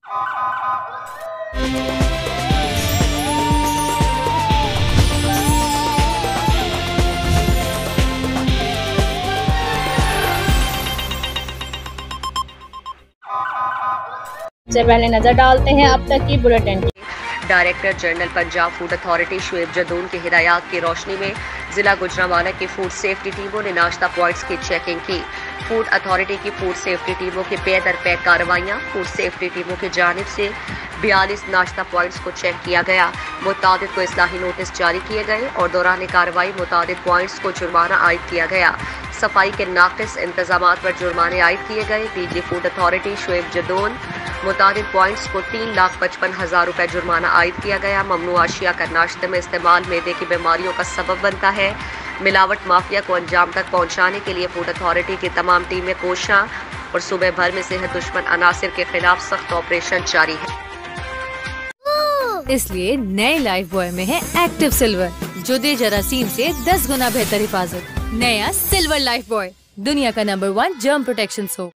सबसे पहले नजर डालते हैं अब तक की bulletin. Director general Punjab food authority Shoaib Jadoon की हिदायत की रोशनी में जिला गुजरांवाला की फूड सेफ्टी टीमों ने नाश्ता पॉइंट्स की चेकिंग की। फूड अथॉरिटी की फूड सेफ्टी टीमों की पे दर पे कार्रवाइयाँ। फूड सेफ्टी टीमों की जानिब से 42 नाश्ता पॉइंट्स को चेक किया गया। मुतादिद को इस्लाही नोटिस जारी किए गए और दौरान कार्रवाई मुतादिद पॉइंट्स को जुर्माना आयद किया गया। सफाई के नाकिस इंतजामात पर जुर्माने आयद किए गए। DG food authority Shoaib Jadoon मुतादिद पॉइंट्स को 3,55,000 रुपए जुर्माना आयद किया गया। ममनू आशिया का नाश्ते में इस्तेमाल मैदे की बीमारियों का सबब बनता है। मिलावट माफिया को अंजाम तक पहुंचाने के लिए फूड अथॉरिटी की तमाम टीमें कोशां और सूबे भर में सेहत दुश्मन अनासिर के खिलाफ सख्त ऑपरेशन जारी है। इसलिए नए लाइफ बॉय में है एक्टिव सिल्वर, जो दे जरासीम से 10 गुना बेहतर हिफाजत। नया सिल्वर लाइफ बॉय, दुनिया का नंबर 1 जर्म प्रोटेक्शन सोप।